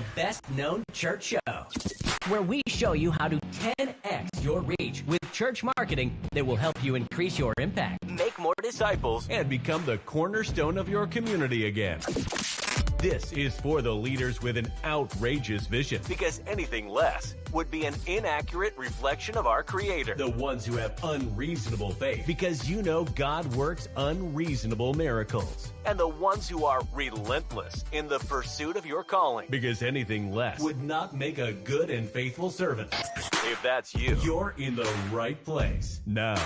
the best known church show, where we show you how to 10x your reach with church marketing that will help you increase your impact, make more disciples, and become the cornerstone of your community again. This is for the leaders with an outrageous vision, because anything less would be an inaccurate reflection of our Creator. the ones who have unreasonable faith, because you know God works unreasonable miracles, And the ones who are relentless in the pursuit of your calling. because anything less would not make a good and faithful servant. If that's you, You're in the right place. Now,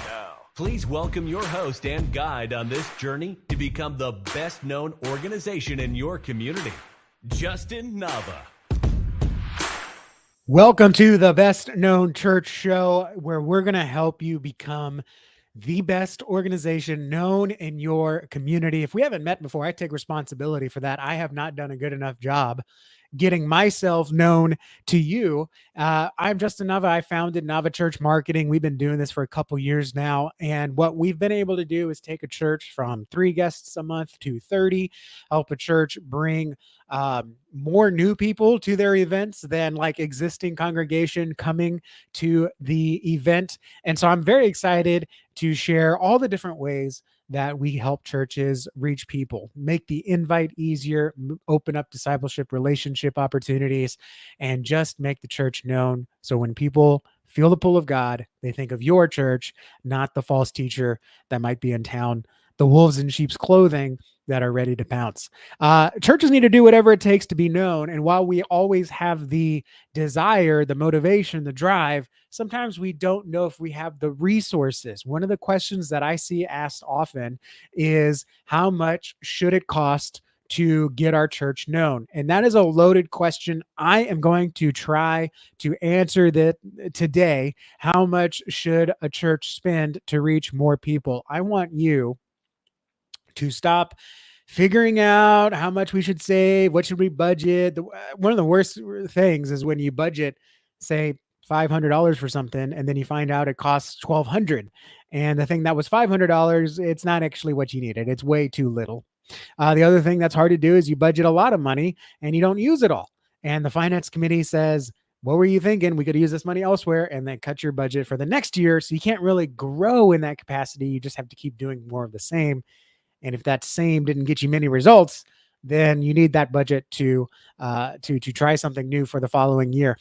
please welcome your host and guide on this journey to become the best known organization in your community, Justin Nava. Welcome to the Best Known Church Show, where we're going to help you become the best organization known in your community. If we haven't met before, I take responsibility for that. I have not done a good enough job getting myself known to you. I'm Justin Nava. I founded Nava Church Marketing. We've been doing this for a couple years now. And what we've been able to do is take a church from 3 guests a month to 30, help a church bring more new people to their events than like existing congregation coming to the event. And so I'm very excited to share all the different ways that we help churches reach people, make the invite easier, open up discipleship relationship opportunities, and just make the church known. So when people feel the pull of God, they think of your church, not the false teacher that might be in town, the wolves in sheep's clothing that are ready to pounce. Churches need to do whatever it takes to be known. And while we always have the desire, the motivation, the drive, sometimes we don't know if we have the resources. One of the questions that I see asked often is, how much should it cost to get our church known? And that is a loaded question. I am going to try to answer that today. How much should a church spend to reach more people? I want you to stop figuring out how much we should save, what should we budget. One of the worst things is when you budget, say, $500 for something, and then you find out it costs $1,200. And the thing that was $500, it's not actually what you needed. It's way too little. The other thing that's hard to do is you budget a lot of money and you don't use it all. And the finance committee says, what were you thinking? We could use this money elsewhere, and then cut your budget for the next year. So you can't really grow in that capacity. You just have to keep doing more of the same. And if that same didn't get you many results, then you need that budget to try something new for the following year,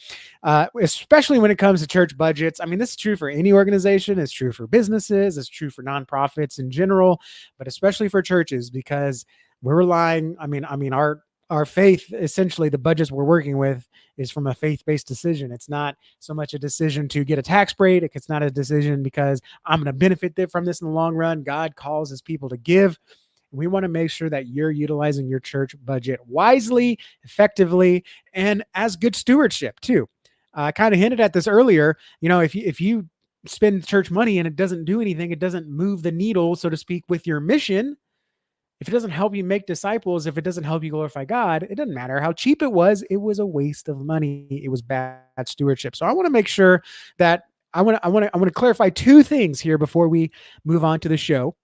especially when it comes to church budgets. I mean, this is true for any organization. It's true for businesses. It's true for nonprofits in general, but especially for churches, because we're relying. Our faith, essentially, the budgets we're working with is from a faith-based decision. It's not so much a decision to get a tax break. It's not a decision because I'm going to benefit from this in the long run. God calls his people to give. We want to make sure that you're utilizing your church budget wisely, effectively, and as good stewardship too. I kind of hinted at this earlier. You know, if you spend church money and it doesn't do anything, it doesn't move the needle, so to speak, with your mission. If it doesn't help you make disciples, if it doesn't help you glorify God, it doesn't matter how cheap it was a waste of money. It was bad stewardship. So I want to make sure that I want to clarify 2 things here before we move on to the show.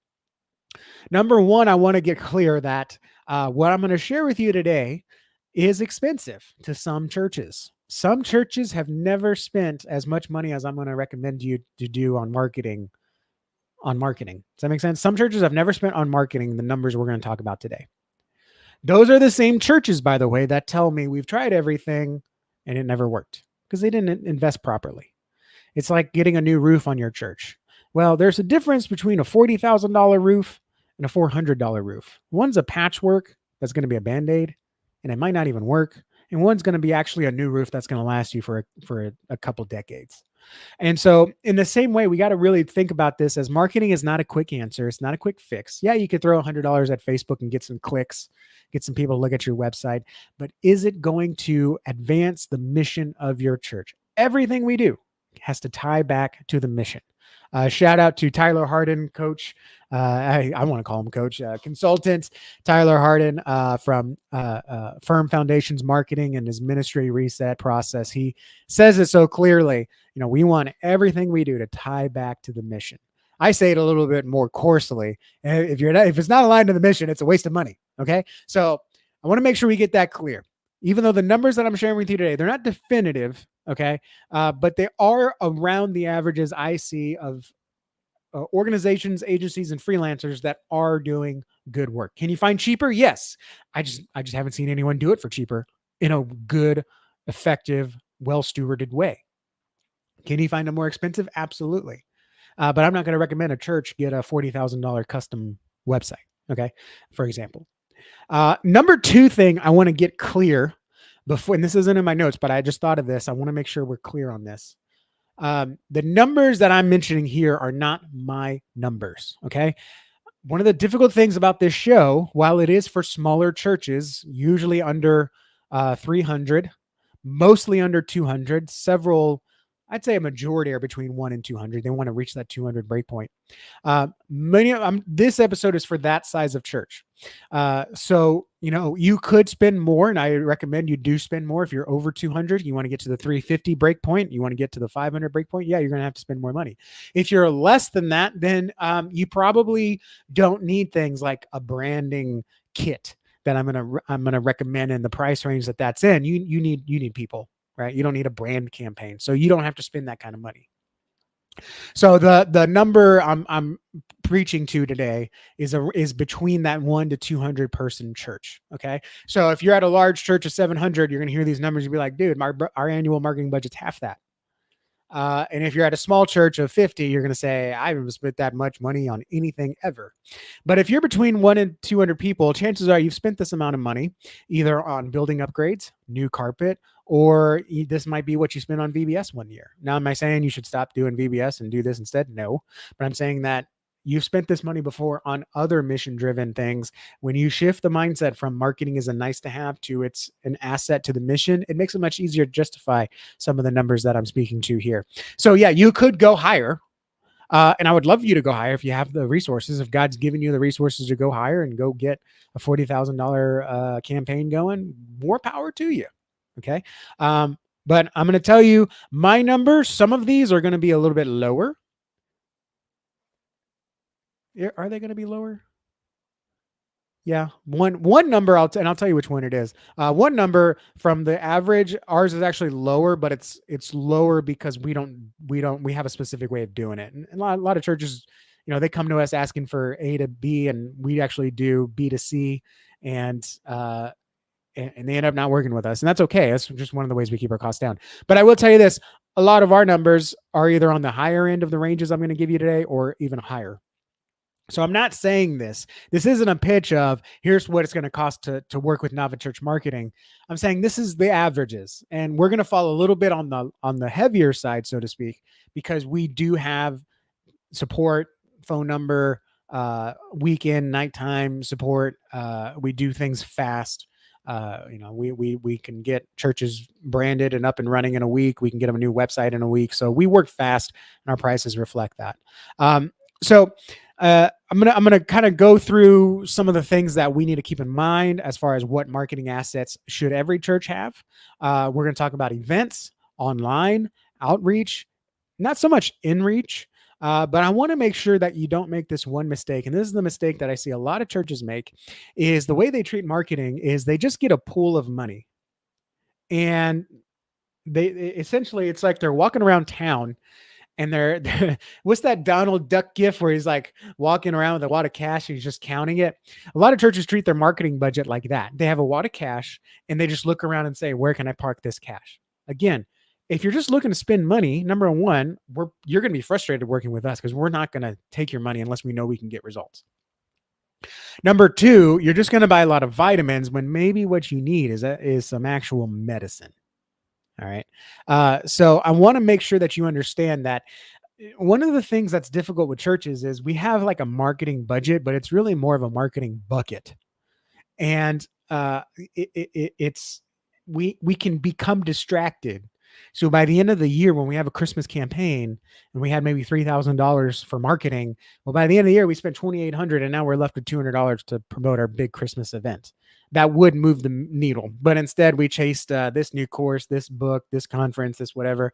Number one, I want to get clear that what I'm going to share with you today is expensive to some churches. Some churches have never spent as much money as I'm going to recommend you to do on marketing. Does that make sense? Some churches have never spent on marketing the numbers we're going to talk about today. Those are the same churches, by the way, that tell me we've tried everything and it never worked because they didn't invest properly. It's like getting a new roof on your church. Well, there's a difference between a $40,000 roof and a $400 roof. One's a patchwork that's going to be a Band-Aid, and it might not even work. And one's going to be actually a new roof that's going to last you for a couple decades. And so in the same way, we got to really think about this as marketing is not a quick answer. It's not a quick fix. Yeah, you could throw $100 at Facebook and get some clicks, get some people to look at your website, but is it going to advance the mission of your church? Everything we do has to tie back to the mission. Shout out to Tyler Hardin, coach. I want to call him coach, consultant Tyler Hardin from Firm Foundations Marketing and his ministry reset process. He says it so clearly. You know, we want everything we do to tie back to the mission. I say it a little bit more coarsely. If it's not aligned to the mission, it's a waste of money. Okay, so I want to make sure we get that clear. even though the numbers that I'm sharing with you today, they're not definitive, okay, but they are around the averages I see of organizations, agencies, and freelancers that are doing good work. Can you find cheaper? Yes. I just haven't seen anyone do it for cheaper in a good, effective, well-stewarded way. Can you find them more expensive? Absolutely. But I'm not going to recommend a church get a $40,000 custom website. Okay. For example, number two thing I want to get clear before, and this isn't in my notes, but I just thought of this. I want to make sure we're clear on this. The numbers that I'm mentioning here are not my numbers. Okay. One of the difficult things about this show, while it is for smaller churches, usually under 300, mostly under 200, several, I'd say a majority are between 1 and 200. They want to reach that 200 breakpoint. This episode is for that size of church. So, you could spend more, and I recommend you do spend more. If you're over 200, you want to get to the 350 breakpoint, you want to get to the 500 breakpoint. Yeah, you're going to have to spend more money. If you're less than that, then you probably don't need things like a branding kit that I'm going to recommend in the price range that's in. You need people. Right? You don't need a brand campaign, so you don't have to spend that kind of money. So the number I'm preaching to today is between that 1 to 200 person church. Okay, so if you're at a large church of 700, you're going to hear these numbers and be like, dude, our annual marketing budget's half that. And if you're at a small church of 50, you're going to say, I haven't spent that much money on anything ever. But if you're between 1 and 200 people, chances are you've spent this amount of money either on building upgrades, new carpet, or this might be what you spent on VBS one year. Now, am I saying you should stop doing VBS and do this instead? No, but I'm saying that you've spent this money before on other mission-driven things. When you shift the mindset from marketing is a nice to have to it's an asset to the mission, it makes it much easier to justify some of the numbers that I'm speaking to here. So yeah, you could go higher. And I would love you to go higher if you have the resources. If God's given you the resources to go higher and go get a $40,000 campaign going, more power to you. Okay. But I'm going to tell you my numbers. Some of these are going to be a little bit lower. Are they going to be lower? Yeah. One number, I'll tell you which one it is. One number from the average, ours is actually lower, but it's lower because we have a specific way of doing it. And a lot of churches, they come to us asking for A to B, and we actually do B to C, and they end up not working with us. And that's okay. That's just one of the ways we keep our costs down. But I will tell you this, a lot of our numbers are either on the higher end of the ranges I'm going to give you today or even higher. So I'm not saying this isn't a pitch of here's what it's going to cost to work with Nava Church Marketing. I'm saying this is the averages, and we're going to fall a little bit on the heavier side, so to speak, because we do have support, phone number, weekend, nighttime support. We do things fast. We can get churches branded and up and running in a week. We can get them a new website in a week. So we work fast, and our prices reflect that. I'm gonna kind of go through some of the things that we need to keep in mind as far as what marketing assets should every church have. We're going to talk about events, online, outreach, not so much in-reach, but I want to make sure that you don't make this one mistake. And this is the mistake that I see a lot of churches make, is the way they treat marketing is they just get a pool of money. And they essentially, it's like they're walking around town, and they're what's that Donald Duck gif where he's like walking around with a wad of cash and he's just counting it? A lot of churches treat their marketing budget like that. They have a wad of cash and they just look around and say, where can I park this cash? Again, if you're just looking to spend money, number one, you're going to be frustrated working with us because we're not going to take your money unless we know we can get results. Number two, you're just going to buy a lot of vitamins when maybe what you need is some actual medicine. All right. So I want to make sure that you understand that one of the things that's difficult with churches is we have like a marketing budget, but it's really more of a marketing bucket. And we can become distracted. So by the end of the year, when we have a Christmas campaign and we had maybe $3,000 for marketing, well, by the end of the year, we spent $2,800 and now we're left with $200 to promote our big Christmas event. that would move the needle. But instead, we chased this new course, this book, this conference, this whatever.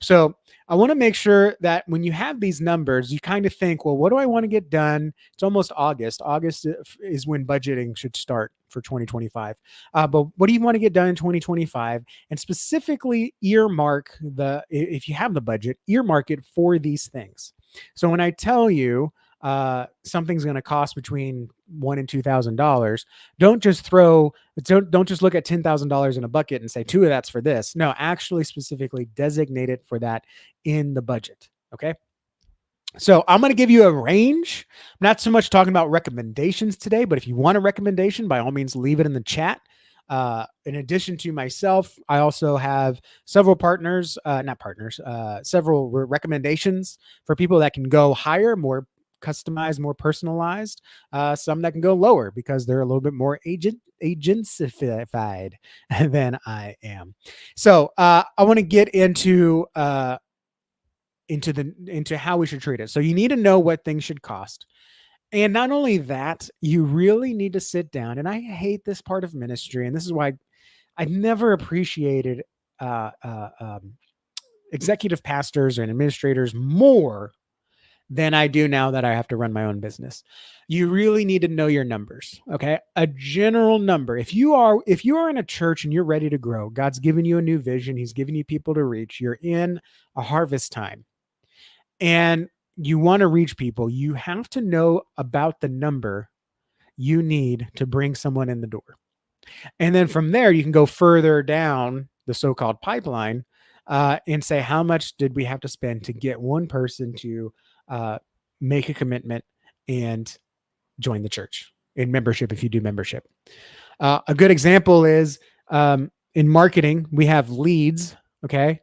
So I want to make sure that when you have these numbers, you kind of think, well, what do I want to get done? It's almost August. August is when budgeting should start for 2025. But what do you want to get done in 2025? And specifically earmark if you have the budget, earmark it for these things. So when I tell you something's going to cost between $1,000 and $2,000, don't just look at $10,000 in a bucket and say 2 of that's for this. No, actually specifically designate it for that in the budget. Okay. So I'm going to give you a range. I'm not so much talking about recommendations today, but if you want a recommendation, by all means, leave it in the chat. In addition to myself, I also have several several recommendations for people that can go higher, more customized, more personalized, some that can go lower because they're a little bit more agentsified than I am. So I want to get into how we should treat it. So you need to know what things should cost. And not only that, you really need to sit down. And I hate this part of ministry, and this is why I never appreciated executive pastors and administrators more than I do now that I have to run my own business. You really need to know your numbers. Okay. A general number. If you are in a church and you're ready to grow, God's given you a new vision. He's given you people to reach. You're in a harvest time and you want to reach people. You have to know about the number you need to bring someone in the door. And then from there, you can go further down the so-called pipeline and say, how much did we have to spend to get one person to make a commitment and join the church in membership if you do membership. A good example is in marketing, we have leads, okay?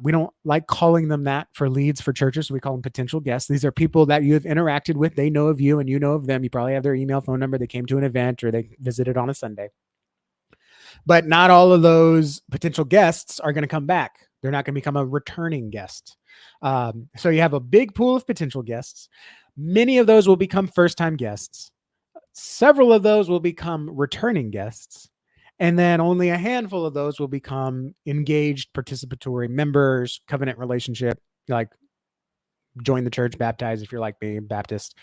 We don't like calling them that for leads for churches, so we call them potential guests. These are people that you have interacted with. They know of you and you know of them. You probably have their email, phone number. They came to an event or they visited on a Sunday. But not all of those potential guests are going to come back. They're not going to become a returning guest. So you have a big pool of potential guests. Many of those will become first-time guests. Several of those will become returning guests. And then only a handful of those will become engaged, participatory members, covenant relationship, like join the church, baptize if you're like me, Baptist,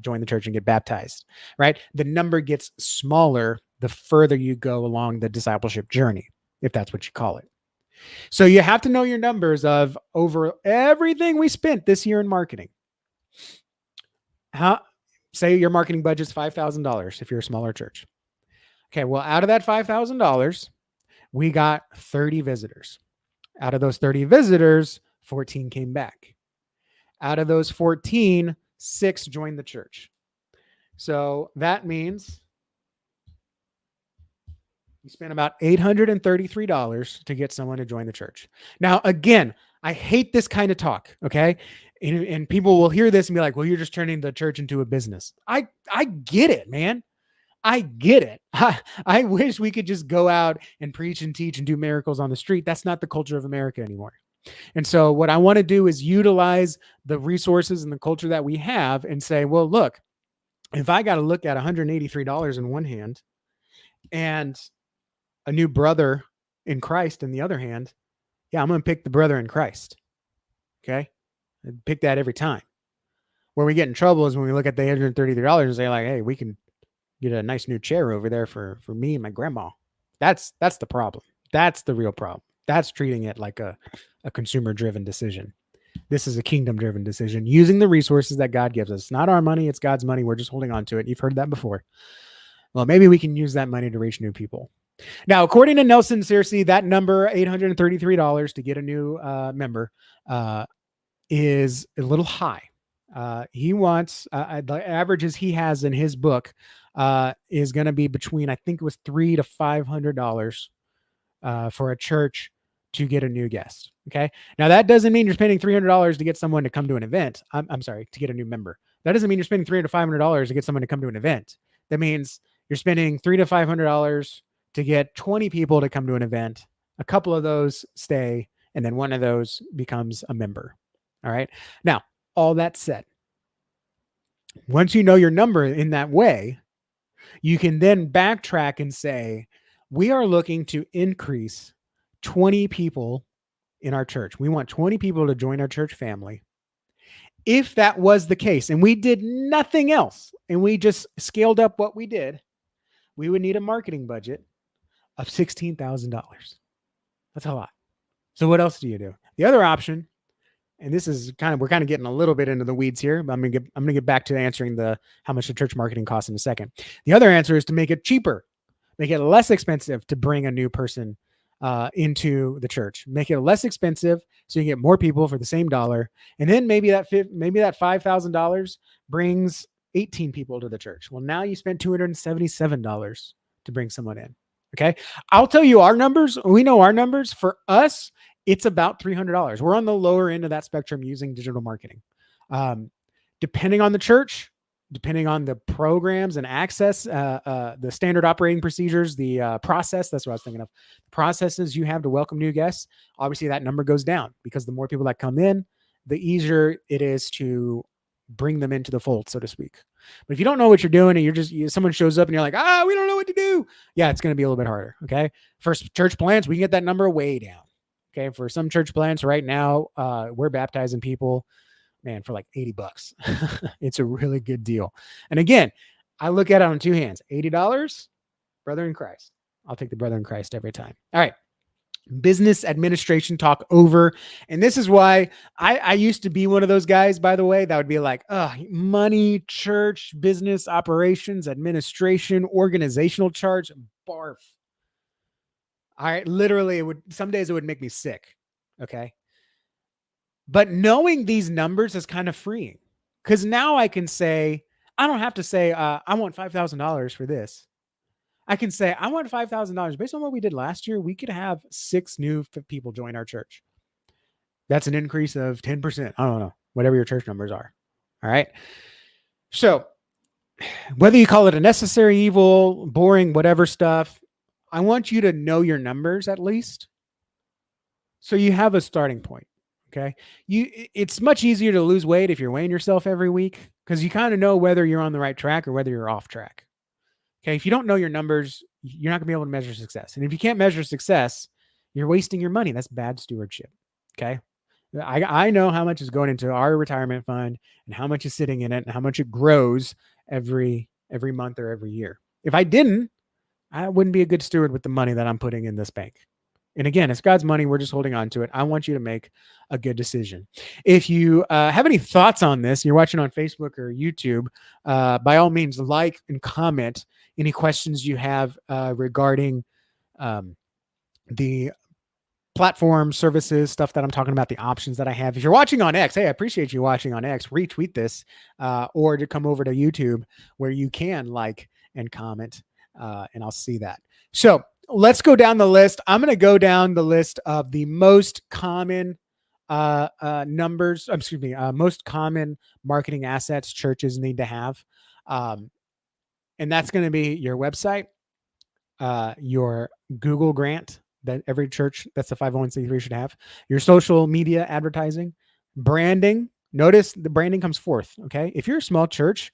join the church and get baptized, right? The number gets smaller the further you go along the discipleship journey, if that's what you call it. So you have to know your numbers of over everything we spent this year in marketing. Say your marketing budget's $5,000 if you're a smaller church. Okay, well, out of that $5,000, we got 30 visitors. Out of those 30 visitors, 14 came back. Out of those 14, 6 joined the church. So that means you spent about $833 to get someone to join the church. Now, again, I hate this kind of talk, okay? And people will hear this and be like, well, you're just turning the church into a business. I get it, man. I get it. I wish we could just go out and preach and teach and do miracles on the street. That's not the culture of America anymore. And so what I want to do is utilize the resources and the culture that we have and say, well, look, if I got to look at $183 in one hand and a new brother in Christ in the other hand, yeah, I'm going to pick the brother in Christ. Okay. I pick that every time. Where we get in trouble is when we look at the $133 and say like, hey, we can get a nice new chair over there for me and my grandma. That's the problem. That's the real problem. That's treating it like a consumer-driven decision. This is a kingdom-driven decision using the resources that God gives us. It's not our money. It's God's money. We're just holding on to it. You've heard that before. Well, maybe we can use that money to reach new people. Now, according to Nelson Searcy, that number, $833 to get a new member, is a little high. He wants, the averages he has in his book is going to be between, I think it was $300 to $500 for a church to get a new guest. Okay. Now that doesn't mean you're spending $300 to get someone to come to an event. I'm sorry, to get a new member. That doesn't mean you're spending $300 to $500 to get someone to come to an event. That means you're spending $300 to $500 to get 20 people to come to an event. A couple of those stay, and then one of those becomes a member. All right. Now, all that said, once you know your number in that way, You can then backtrack and say, we are looking to increase 20 people in our church. We want 20 people to join our church family. If that was the case and we did nothing else and we just scaled up what we did, we would need a marketing budget of $16,000. That's a lot. So what else do you do? The other option, and this is we're kind of getting a little bit into the weeds here, but I'm going to get back to answering how much the church marketing costs in a second. The other answer is to make it cheaper, make it less expensive to bring a new person into the church, make it less expensive so you get more people for the same dollar. And then maybe that $5,000 brings 18 people to the church. Well, now you spent $277 to bring someone in. Okay. I'll tell you our numbers. We know our numbers. For us, it's about $300. We're on the lower end of that spectrum using digital marketing. Depending on the church, depending on the programs and access, the standard operating procedures, the process, that's what I was thinking of, the processes you have to welcome new guests, obviously that number goes down because the more people that come in, the easier it is to bring them into the fold, so to speak. But if you don't know what you're doing and someone shows up and you're like, we don't know what to do. Yeah, it's going to be a little bit harder. Okay. For church plants, we can get that number way down. Okay. For some church plants right now, we're baptizing people, man, for like $80. It's a really good deal. And again, I look at it on two hands, $80, brother in Christ. I'll take the brother in Christ every time. All right. Business administration talk over. And this is why I used to be one of those guys, by the way, that would be like, money, church, business, operations, administration, organizational charge, barf. All right. Literally, some days it would make me sick. Okay. But knowing these numbers is kind of freeing because now I can say, I don't have to say, I want $5,000 for this. I can say, I want $5,000 based on what we did last year. We could have 6 new people join our church. That's an increase of 10%. I don't know, whatever your church numbers are. All right. So whether you call it a necessary evil, boring, whatever stuff, I want you to know your numbers at least. So you have a starting point. Okay. It's much easier to lose weight if you're weighing yourself every week because you kind of know whether you're on the right track or whether you're off track. Okay. If you don't know your numbers, you're not gonna be able to measure success. And if you can't measure success, you're wasting your money. That's bad stewardship. Okay. I know how much is going into our retirement fund and how much is sitting in it and how much it grows every month or every year. If I didn't, I wouldn't be a good steward with the money that I'm putting in this bank. And again, it's God's money. We're just holding on to it. I want you to make a good decision. If you have any thoughts on this, you're watching on Facebook or YouTube, by all means, like and comment any questions you have regarding the platform services, stuff that I'm talking about, the options that I have. If you're watching on X, hey, I appreciate you watching on X. Retweet this or to come over to YouTube where you can like and comment and I'll see that. So let's go down the list. I'm going to go down the list of the most common most common marketing assets churches need to have. And that's going to be your website, your Google grant that every church that's a 501c3 should have, your social media advertising, branding. Notice the branding comes fourth. Okay. If you're a small church,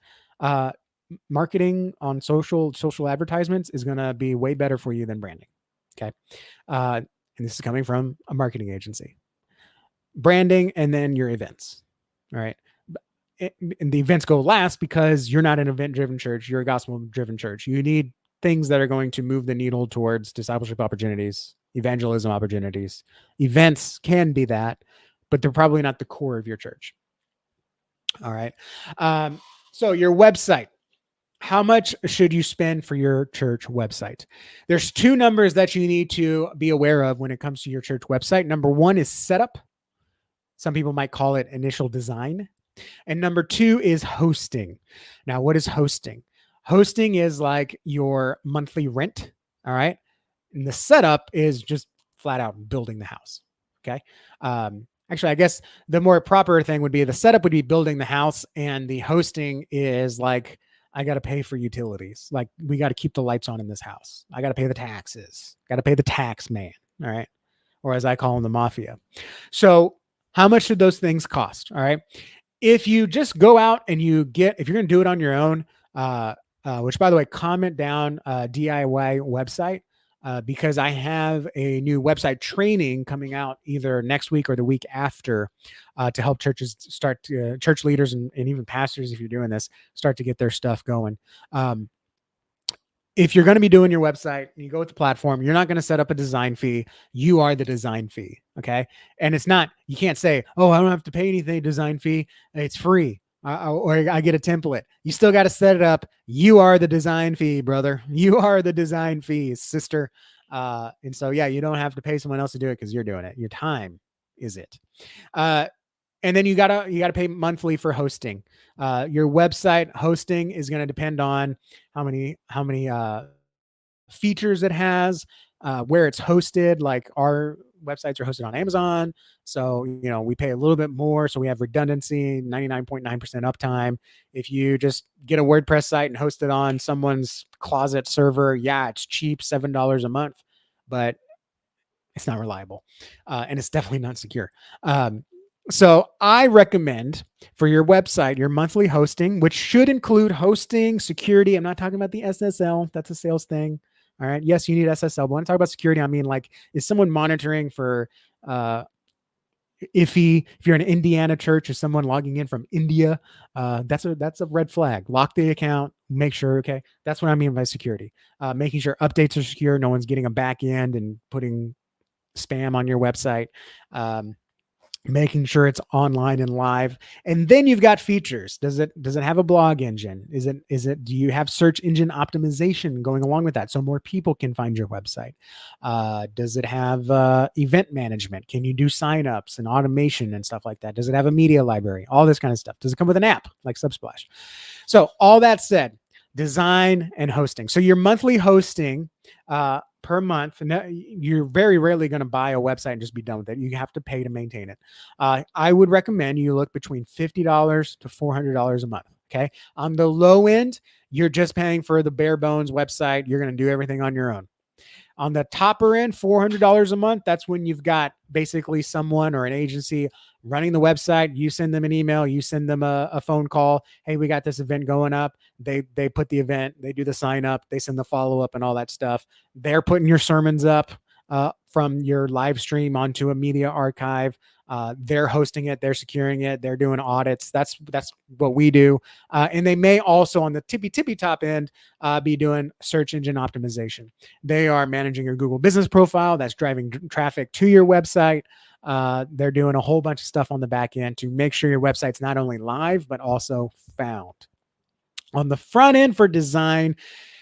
marketing on social advertisements is going to be way better for you than branding. Okay. And this is coming from a marketing agency. Branding and then your events. All right. And the events go last because you're not an event-driven church. You're a gospel-driven church. You need things that are going to move the needle towards discipleship opportunities, evangelism opportunities. Events can be that, but they're probably not the core of your church. All right. So your website. How much should you spend for your church website? There's 2 numbers that you need to be aware of when it comes to your church website. Number 1 is setup. Some people might call it initial design. And number 2 is hosting. Now, what is hosting? Hosting is like your monthly rent. All right. And the setup is just flat out building the house. Okay. Actually, I guess the more proper thing would be the setup would be building the house, and the hosting is like, I got to pay for utilities. Like, we got to keep the lights on in this house. I got to pay the taxes. Got to pay the tax man. All right. Or as I call them, the mafia. So how much should those things cost? All right. If you just go out and if you're going to do it on your own, which by the way, comment down DIY website because I have a new website training coming out either next week or the week after to help churches start to, church leaders and even pastors, if you're doing this, start to get their stuff going. If you're going to be doing your website, you go with the platform, you're not going to set up a design fee. You are the design fee. Okay. And it's not, you can't say, oh, I don't have to pay anything design fee. It's free. Or I get a template. You still got to set it up. You are the design fee, brother. You are the design fee, sister. And so, yeah, you don't have to pay someone else to do it because you're doing it. Your time is it. And then you gotta pay monthly for hosting. Your website hosting is going to depend on how many features it has, where it's hosted. Like our websites are hosted on Amazon, so we pay a little bit more, so we have redundancy, 99.9% uptime. If you just get a WordPress site and host it on someone's closet server, yeah, it's cheap, $7 a month, but it's not reliable, and it's definitely not secure. So I recommend for your website, your monthly hosting, which should include hosting, security. I'm not talking about the SSL. That's a sales thing. All right. Yes, you need SSL. But when I talk about security, I mean, like, is someone monitoring for if you're an Indiana church or someone logging in from India, that's a red flag. Lock the account, make sure. Okay. That's what I mean by security. Making sure updates are secure. No one's getting a back end and putting spam on your website. Making sure it's online and live. And then you've got features. Does it have a blog engine? Do you have search engine optimization going along with that so more people can find your website? Does it have event management? Can you do signups and automation and stuff like that? Does it have a media library? All this kind of stuff. Does it come with an app like Subsplash? So all that said, design and hosting. So your monthly hosting per month, and you're very rarely going to buy a website and just be done with it. You have to pay to maintain it. I would recommend you look between $50 to $400 a month. Okay. On the low end, you're just paying for the bare bones website. You're going to do everything on your own. On the topper end, $400 a month, that's when you've got basically someone or an agency running the website. You send them an email, you send them a phone call. Hey, we got this event going up. They put the event, they do the sign up, they send the follow-up and all that stuff. They're putting your sermons up from your live stream onto a media archive. They're hosting it, they're securing it, they're doing audits. That's what we do. And they may also on the tippy top end be doing search engine optimization. They are managing your Google business profile. That's driving traffic to your website. They're doing a whole bunch of stuff on the back end to make sure your website's not only live, but also found. On the front end for design,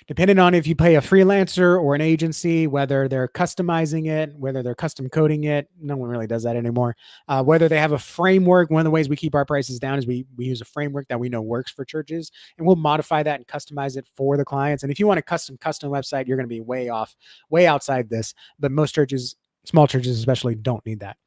depending on if you pay a freelancer or an agency, whether they're customizing it, whether they're custom coding it, no one really does that anymore. Whether they have a framework, one of the ways we keep our prices down is we use a framework that we know works for churches, and we'll modify that and customize it for the clients. And if you want a custom website, you're going to be way outside this, but most churches, small churches especially, don't need that.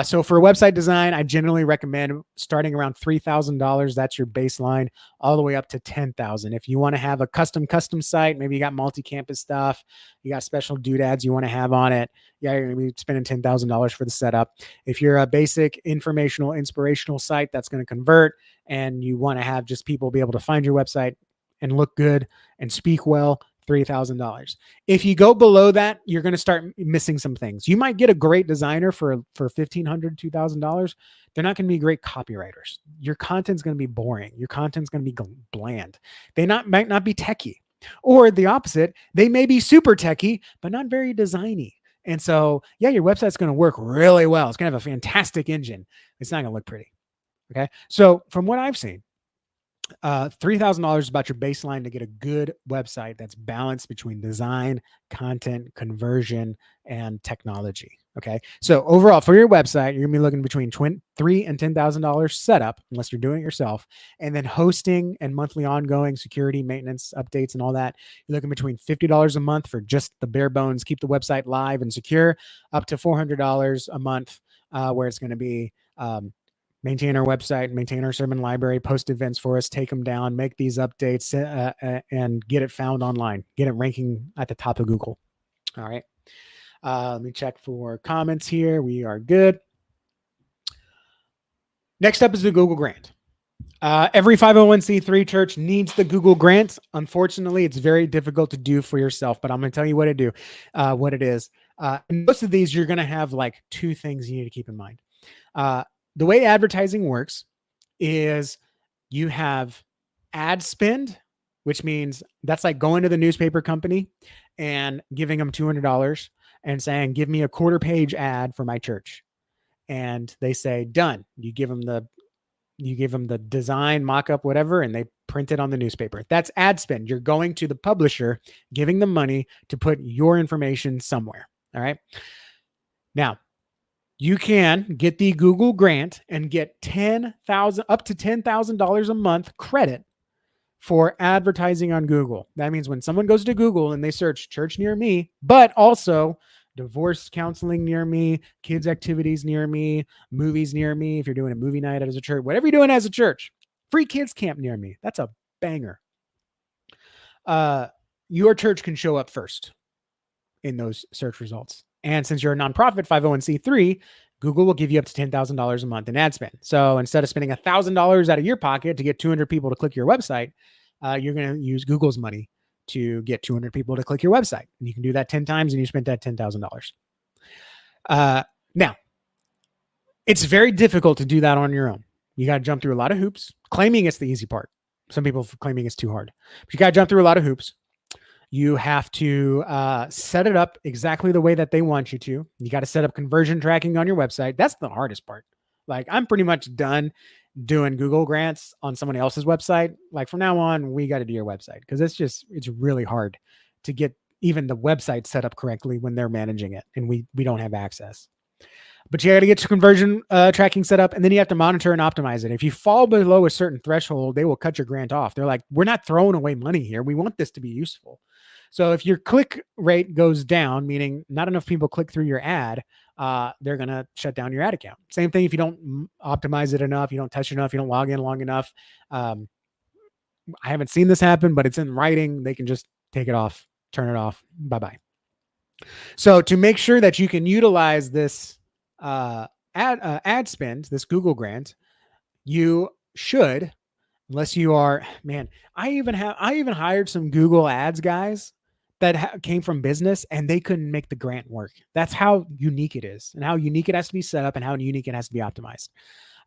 So for website design, I generally recommend starting around $3,000. That's your baseline, all the way up to $10,000. If you want to have a custom site, maybe you got multi-campus stuff, you got special doodads you want to have on it, yeah, you're going to be spending $10,000 for the setup. If you're a basic informational, inspirational site that's going to convert, and you want to have just people be able to find your website and look good and speak well, $3,000. If you go below that, you're going to start missing some things. You might get a great designer for $1,500, $2,000. They're not going to be great copywriters. Your content's going to be boring. Your content's going to be bland. They might not be techie, or the opposite. They may be super techie, but not very designy. And so, yeah, your website's going to work really well. It's going to have a fantastic engine. It's not going to look pretty. Okay. So from what I've seen, $3,000 is about your baseline to get a good website that's balanced between design, content, conversion, and technology. Okay. So overall for your website, you're gonna be looking between $3,000 and $10,000 setup, unless you're doing it yourself. And then hosting and monthly ongoing security, maintenance, updates, and all that, you're looking between $50 a month for just the bare bones, keep the website live and secure, up to $400 a month, where it's going to be, maintain our website, maintain our sermon library, post events for us, take them down, make these updates, and get it found online, get it ranking at the top of Google. All right. Let me check for comments here. We are good. Next up is the Google Grant. Every 501c3 church needs the Google grant. Unfortunately, it's very difficult to do for yourself, but I'm going to tell you what it is. And most of these, you're going to have like two things you need to keep in mind. The way advertising works is you have ad spend, which means that's like going to the newspaper company and giving them $200 and saying, give me a quarter page ad for my church. And they say, done. You give them the design, mock-up, whatever, and they print it on the newspaper. That's ad spend. You're going to the publisher, giving them money to put your information somewhere. All right. Now, you can get the Google grant and get up to $10,000 a month credit for advertising on Google. That means when someone goes to Google and they search church near me, but also divorce counseling near me, kids activities near me, movies near me, if you're doing a movie night as a church, whatever you're doing as a church, free kids camp near me. That's a banger. Your church can show up first in those search results. And since you're a nonprofit 501c3, Google will give you up to $10,000 a month in ad spend. So instead of spending $1,000 out of your pocket to get 200 people to click your website, you're going to use Google's money to get 200 people to click your website. And you can do that 10 times and you spent that $10,000. Now, it's very difficult to do that on your own. You got to jump through a lot of hoops. Claiming it's the easy part. Some people claiming it's too hard. But you got to jump through a lot of hoops. You have to set it up exactly the way that they want you to. You got to set up conversion tracking on your website. That's the hardest part. Like, I'm pretty much done doing Google grants on someone else's website. Like, from now on, we got to do your website because it's really hard to get even the website set up correctly when they're managing it and we don't have access. But you got to get your conversion tracking set up, and then you have to monitor and optimize it. If you fall below a certain threshold, they will cut your grant off. They're like, we're not throwing away money here. We want this to be useful. So if your click rate goes down, meaning not enough people click through your ad, they're going to shut down your ad account. Same thing if you don't optimize it enough, you don't touch enough, you don't log in long enough. I haven't seen this happen, but it's in writing. They can just take it off, turn it off. Bye-bye. So to make sure that you can utilize this ad spend, this Google grant, you should, unless you are, man, I even hired some Google ads guys that came from business and they couldn't make the grant work. That's how unique it is and how unique it has to be set up and how unique it has to be optimized.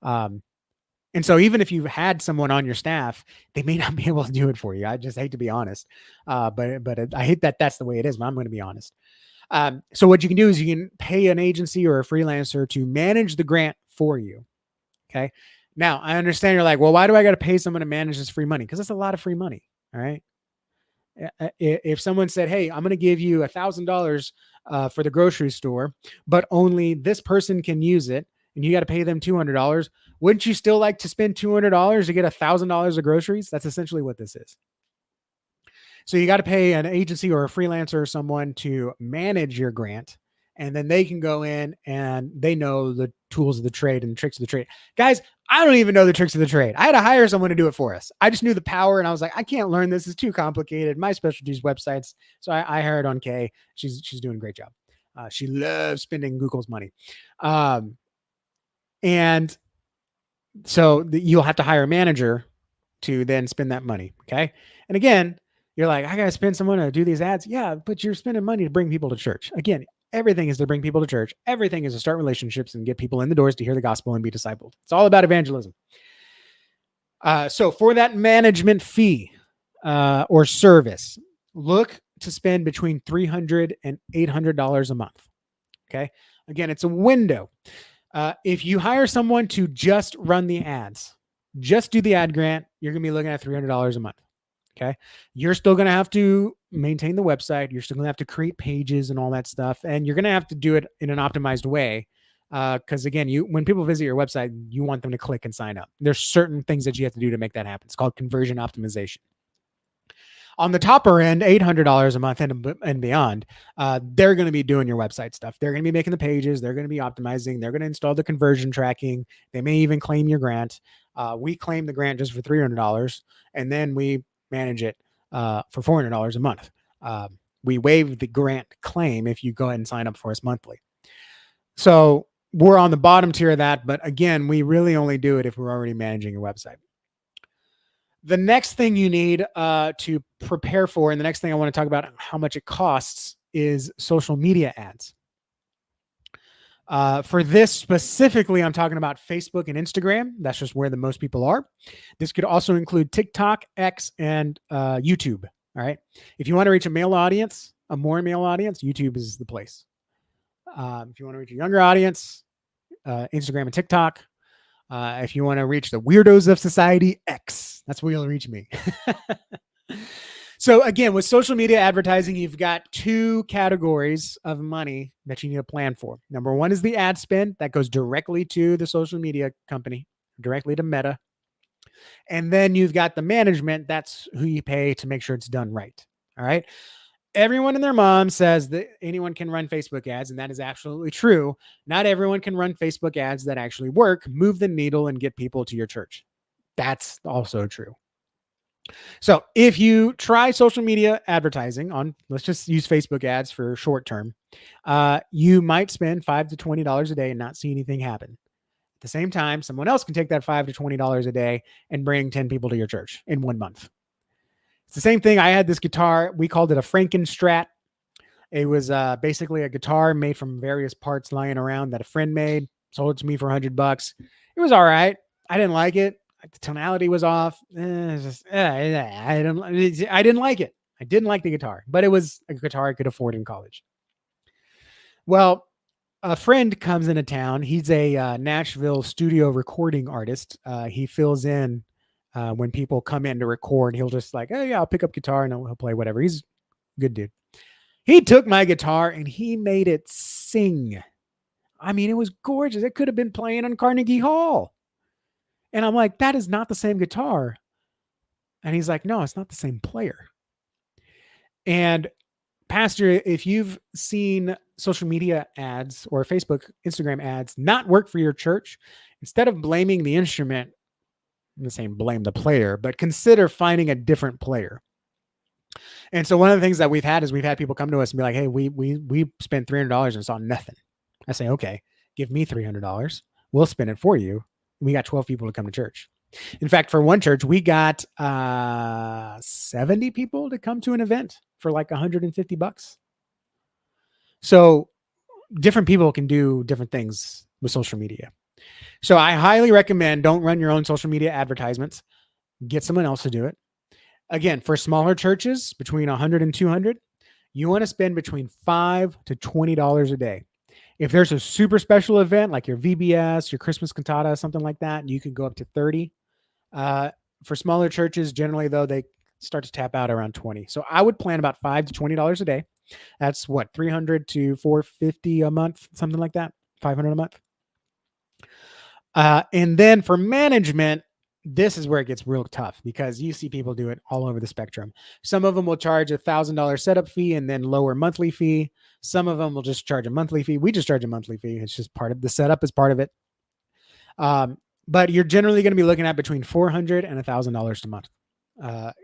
And so even if you've had someone on your staff, they may not be able to do it for you. I just hate to be honest. But I hate that that's the way it is, but I'm going to be honest. So what you can do is you can pay an agency or a freelancer to manage the grant for you. Okay. Now I understand you're like, well, why do I got to pay someone to manage this free money? Because it's a lot of free money. All right. If someone said, hey, I'm going to give you $1,000 for the grocery store, but only this person can use it and you got to pay them $200, wouldn't you still like to spend $200 to get $1,000 of groceries? That's essentially what this is. So you got to pay an agency or a freelancer or someone to manage your grant, and then they can go in and they know the tools of the trade and tricks of the trade. Guys, I don't even know the tricks of the trade. I had to hire someone to do it for us. I just knew the power, and I was like, I can't learn this. It's too complicated. My specialty is websites. So I hired on Kay. She's doing a great job. She loves spending Google's money. And so you'll have to hire a manager to then spend that money. Okay. And again, you're like, I got to spend someone to do these ads. Yeah, but you're spending money to bring people to church. Again, everything is to bring people to church. Everything is to start relationships and get people in the doors to hear the gospel and be discipled. It's all about evangelism. So for that management fee or service, look to spend between $300 and $800 a month. Okay. Again, it's a window. If you hire someone to just run the ads, just do the ad grant, you're going to be looking at $300 a month. Okay. You're still going to have to maintain the website. You're still going to have to create pages and all that stuff. And you're going to have to do it in an optimized way. Cause again, when people visit your website, you want them to click and sign up. There's certain things that you have to do to make that happen. It's called conversion optimization. On the topper end, $800 a month and beyond, they're going to be doing your website stuff. They're going to be making the pages. They're going to be optimizing. They're going to install the conversion tracking. They may even claim your grant. We claim the grant just for $300, and then we manage it for $400 a month. We waive the grant claim if you go ahead and sign up for us monthly. So we're on the bottom tier of that. But again, we really only do it if we're already managing your website. The next thing you need to prepare for, and the next thing I want to talk about how much it costs, is social media ads. For this specifically, I'm talking about Facebook and Instagram. That's just where the most people are. This could also include TikTok, X, and YouTube. All right. If you want to reach a male audience, a more male audience, YouTube is the place. If you want to reach a younger audience, Instagram and TikTok. If you want to reach the weirdos of society, X. That's where you'll reach me. So again, with social media advertising, you've got two categories of money that you need to plan for. Number one is the ad spend that goes directly to the social media company, directly to Meta. And then you've got the management. That's who you pay to make sure it's done right. All right. Everyone and their mom says that anyone can run Facebook ads, and that is absolutely true. Not everyone can run Facebook ads that actually work, move the needle, and get people to your church. That's also true. So if you try social media advertising on, let's just use Facebook ads for short term, you might spend $5 to $20 a day and not see anything happen. At the same time, someone else can take that $5 to $20 a day and bring 10 people to your church in 1 month. It's the same thing. I had this guitar. We called it a Frankenstrat. It was basically a guitar made from various parts lying around that a friend made, sold it to me for $100. It was all right. I didn't like it. The tonality was off. I didn't like it. I didn't like the guitar, but it was a guitar I could afford in college. Well, a friend comes into town. He's a Nashville studio recording artist. He fills in when people come in to record. He'll just like, oh yeah, I'll pick up guitar and he'll play whatever. He's a good dude. He took my guitar and he made it sing. I mean, it was gorgeous. It could have been playing on Carnegie Hall. And I'm like, that is not the same guitar. And he's like, no, it's not the same player. And Pastor, if you've seen social media ads or Facebook, Instagram ads not work for your church, instead of blaming the instrument, I'm not saying blame the player, but consider finding a different player. And so one of the things that we've had is we've had people come to us and be like, hey, we spent $300 and saw nothing. I say, okay, give me $300. We'll spend it for you. We got 12 people to come to church. In fact, for one church, we got 70 people to come to an event for like $150. So different people can do different things with social media. So I highly recommend don't run your own social media advertisements. Get someone else to do it. Again, for smaller churches, between 100 and 200, you want to spend between $5 to $20 a day. If there's a super special event like your VBS, your Christmas cantata, something like that, you can go up to 30. For smaller churches, generally though, they start to tap out around 20. So I would plan about $5 to $20 a day. That's what, $300 to $450 a month, something like that, $500 a month. And then for management, this is where it gets real tough because you see people do it all over the spectrum. Some of them will charge $1,000 setup fee and then lower monthly fee. Some of them will just charge a monthly fee. We just charge a monthly fee. It's just part of the setup is part of it. But you're generally going to be looking at between $400 and $1,000 a month.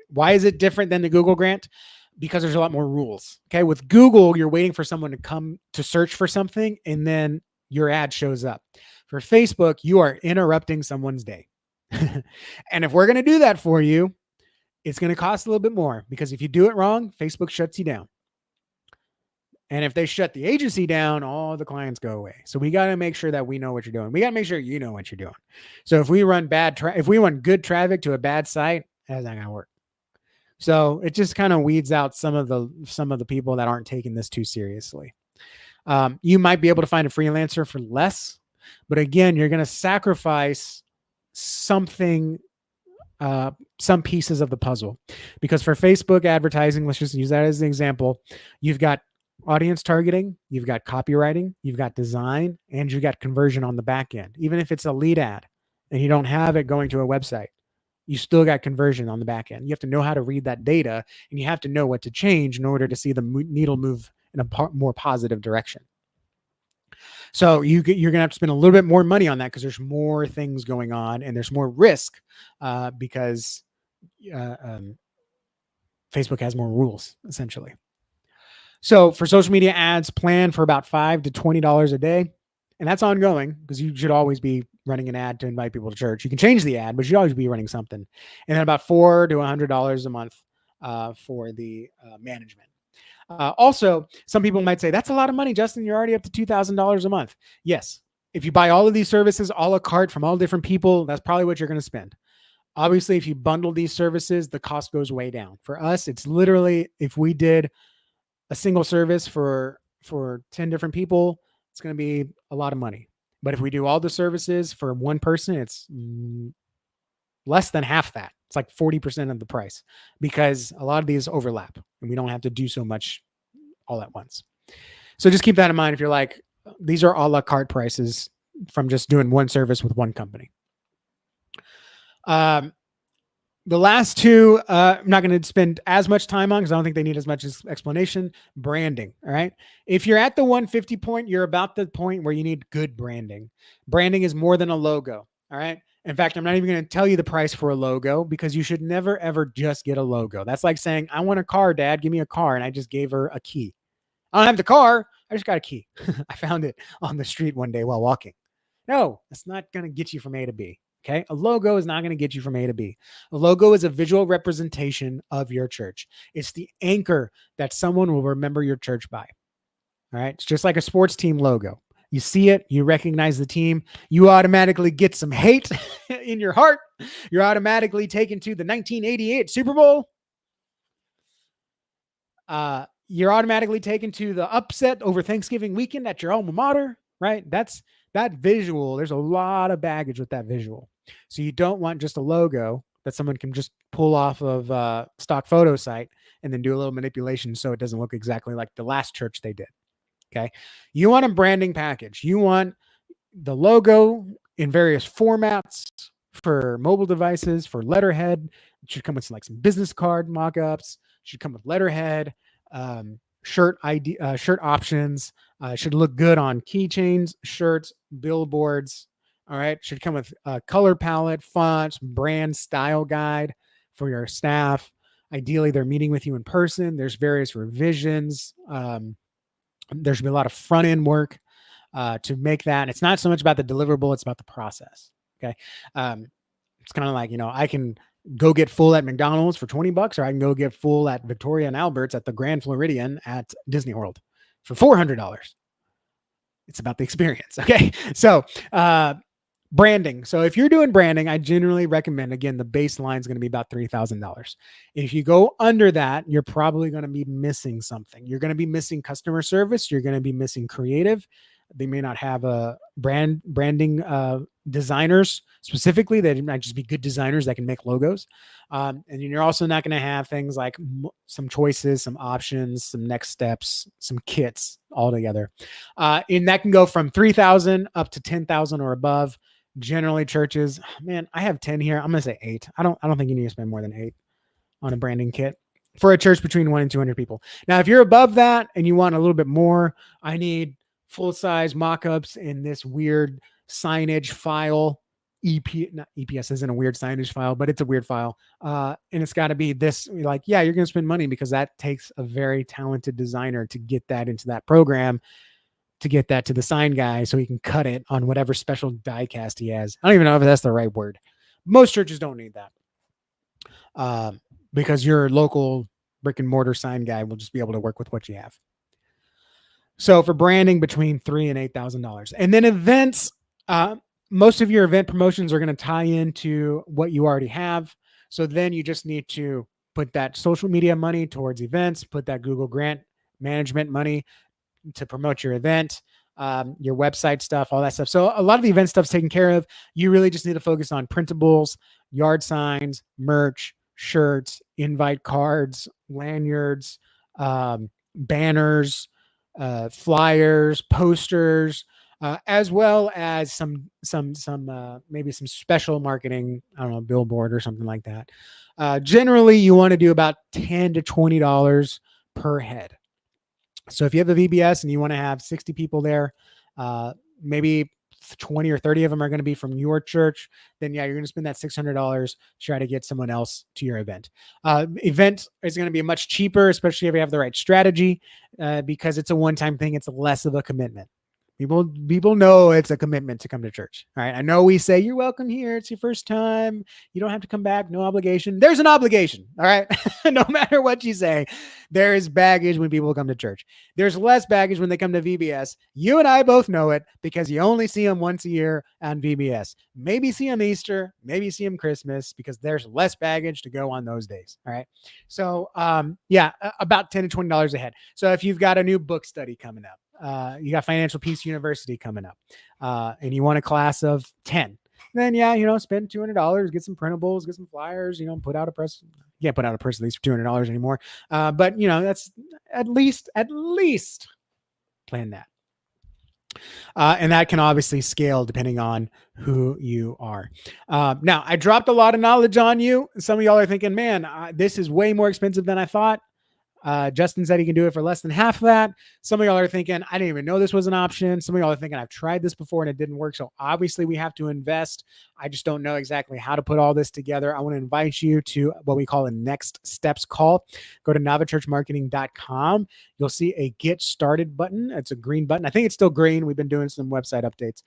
Why is it different than the Google grant? Because there's a lot more rules. Okay. With Google, you're waiting for someone to come to search for something and then your ad shows up. For Facebook, you are interrupting someone's day. And if we're going to do that for you, it's going to cost a little bit more because if you do it wrong, Facebook shuts you down. And if they shut the agency down, all the clients go away. So we got to make sure that we know what you're doing. We got to make sure you know what you're doing. So if we run if we run good traffic to a bad site, that's not going to work. So it just kind of weeds out some of the people that aren't taking this too seriously. You might be able to find a freelancer for less, but again, you're going to sacrifice something, some pieces of the puzzle, because for Facebook advertising, let's just use that as an example. You've got audience targeting, you've got copywriting, you've got design, and you've got conversion on the back end. Even if it's a lead ad and you don't have it going to a website, you still got conversion on the back end. You have to know how to read that data and you have to know what to change in order to see the needle move in a more positive direction. So you're going to have to spend a little bit more money on that because there's more things going on and there's more risk because Facebook has more rules, essentially. So for social media ads, plan for about $5 to $20 a day. And that's ongoing because you should always be running an ad to invite people to church. You can change the ad, but you should always be running something. And then about $400 to $100 a month for the management. Also, some people might say, that's a lot of money, Justin. You're already up to $2,000 a month. Yes. If you buy all of these services, a la carte from all different people, that's probably what you're going to spend. Obviously, if you bundle these services, the cost goes way down. For us, it's literally, if we did a single service for 10 different people, it's going to be a lot of money. But if we do all the services for one person, it's less than half that. It's like 40% of the price, because a lot of these overlap and we don't have to do so much all at once. So just keep that in mind. If you're like, these are a la carte prices from just doing one service with one company. The last two, I'm not going to spend as much time on because I don't think they need as much explanation. Branding. All right. If you're at the 150 point, you're about the point where you need good branding. Branding is more than a logo. All right. In fact, I'm not even going to tell you the price for a logo, because you should never, ever just get a logo. That's like saying, I want a car, Dad, give me a car. And I just gave her a key. I don't have the car. I just got a key. I found it on the street one day while walking. No, that's not going to get you from A to B. Okay. A logo is not going to get you from A to B. A logo is a visual representation of your church. It's the anchor that someone will remember your church by. All right. It's just like a sports team logo. You see it, you recognize the team, you automatically get some hate in your heart. You're automatically taken to the 1988 Super Bowl. You're automatically taken to the upset over Thanksgiving weekend at your alma mater, right? That's that visual. There's a lot of baggage with that visual. So you don't want just a logo that someone can just pull off of stock photo site and then do a little manipulation so it doesn't look exactly like the last church they did. Okay. You want a branding package. You want the logo in various formats for mobile devices, for letterhead. It should come with some business card mock-ups. It should come with letterhead, shirt options. Should look good on keychains, shirts, billboards. All right. Should come with a color palette, fonts, brand style guide for your staff. Ideally, they're meeting with you in person. There's various revisions. There should be a lot of front end work to make that. And it's not so much about the deliverable, it's about the process. Okay. It's kind of like, I can go get full at McDonald's for $20, or I can go get full at Victoria and Albert's at the Grand Floridian at Disney World for $400. It's about the experience. Okay. So, branding. So if you're doing branding, I generally recommend, again, the baseline is going to be about $3,000. If you go under that, you're probably going to be missing something. You're going to be missing customer service. You're going to be missing creative. They may not have a branding designers specifically. They might just be good designers that can make logos. And you're also not going to have things like some choices, some options, some next steps, some kits all together. And that can go from 3,000 up to 10,000 or above. Generally churches, man, I have 10 here. I'm going to say 8. I don't think you need to spend more than 8 on a branding kit for a church between 1 and 200 people. Now, if you're above that and you want a little bit more, I need full-size mock-ups in this weird signage file. EPS isn't a weird signage file, but it's a weird file. And it's got to be this, you're going to spend money, because that takes a very talented designer to get that into that program, to get that to the sign guy so he can cut it on whatever special die cast he has. I don't even know if that's the right word. Most churches don't need that because your local brick and mortar sign guy will just be able to work with what you have. So for branding, between $3,000 and $8,000. And then events, most of your event promotions are going to tie into what you already have. So then you just need to put that social media money towards events, put that Google Grant management money to promote your event, your website stuff, all that stuff. So a lot of the event stuff's taken care of. You really just need to focus on printables, yard signs, merch, shirts, invite cards, lanyards, banners, flyers, posters, as well as some maybe some special marketing, I don't know, billboard or something like that. Generally, you want to do about $10 to $20 per head. So if you have a VBS and you want to have 60 people there, maybe 20 or 30 of them are going to be from your church, then you're going to spend that $600 to try to get someone else to your event. Event is going to be much cheaper, especially if you have the right strategy, because it's a one-time thing. It's less of a commitment. People know it's a commitment to come to church. All right. I know we say you're welcome here. It's your first time. You don't have to come back. No obligation. There's an obligation. All right. No matter what you say, there is baggage when people come to church. There's less baggage when they come to VBS. You and I both know it because you only see them once a year on VBS. Maybe see them Easter, maybe see them Christmas, because there's less baggage to go on those days. All right. So about $10 to $20 a head. So if you've got a new book study coming up, you got Financial Peace University coming up, and you want a class of 10, then spend $200, get some printables, get some flyers, put out a press. You can't put out a press release for $200 anymore. But that's at least plan that. And that can obviously scale depending on who you are. Now, I dropped a lot of knowledge on you. Some of y'all are thinking, man, this is way more expensive than I thought. Justin said he can do it for less than half of that. Some of y'all are thinking, I didn't even know this was an option. Some of y'all are thinking, I've tried this before and it didn't work. So obviously we have to invest. I just don't know exactly how to put all this together. I want to invite you to what we call a next steps call. Go to NavaChurchMarketing.com. You'll see a get started button. It's a green button. I think it's still green. We've been doing some website updates.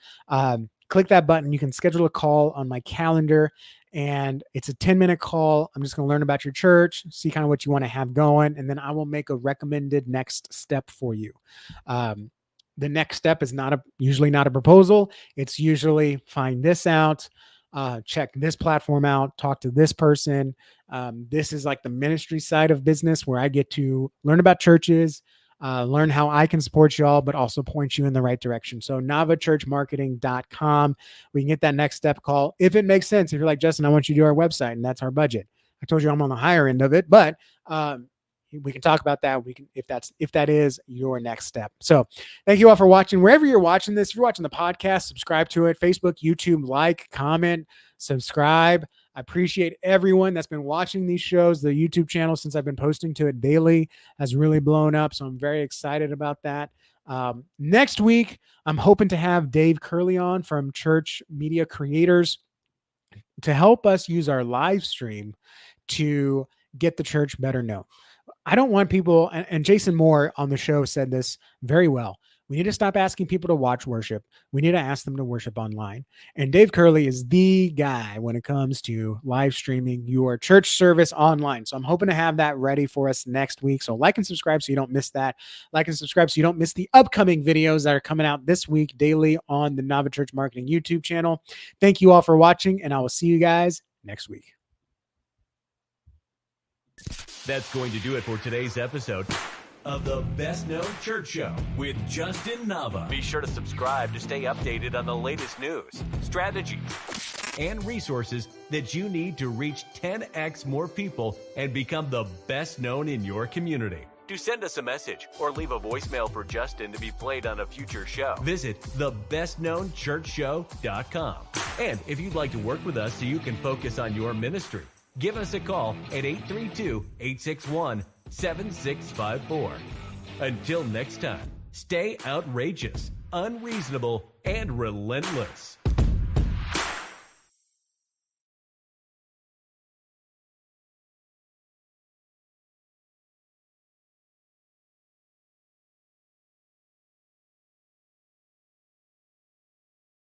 Click that button. You can schedule a call on my calendar, and it's a 10-minute call. I'm just going to learn about your church, see kind of what you want to have going, and then I will make a recommended next step for you. The next step is usually not a proposal. It's usually find this out, check this platform out, talk to this person. This is like the ministry side of business where I get to learn about churches, learn how I can support y'all, but also point you in the right direction. So NavaChurchMarketing.com. We can get that next step call. If it makes sense, if you're like, Justin, I want you to do our website, and that's our budget. I told you I'm on the higher end of it, but we can talk about that. We can, if that is your next step. So thank you all for watching. Wherever you're watching this, if you're watching the podcast, subscribe to it. Facebook, YouTube, like, comment, subscribe. I appreciate everyone that's been watching these shows. The YouTube channel, since I've been posting to it daily, has really blown up. So I'm very excited about that. Next week, I'm hoping to have Dave Curley on from Church Media Creators to help us use our live stream to get the church better known. I don't want people, and Jason Moore on the show said this very well. We need to stop asking people to watch worship. We need to ask them to worship online. And Dave Curley is the guy when it comes to live streaming your church service online. So I'm hoping to have that ready for us next week. So like and subscribe so you don't miss that. Like and subscribe so you don't miss the upcoming videos that are coming out this week daily on the Nava Church Marketing YouTube channel. Thank you all for watching, and I will see you guys next week. That's going to do it for today's episode of the Best Known Church Show with Justin Nava. Be sure to subscribe to stay updated on the latest news, strategies, and resources that you need to reach 10x more people and become the best known in your community. To send us a message or leave a voicemail for Justin to be played on a future show, visit thebestknownchurchshow.com. And if you'd like to work with us so you can focus on your ministry, give us a call at 832-861-7654. Until next time, stay outrageous, unreasonable, and relentless.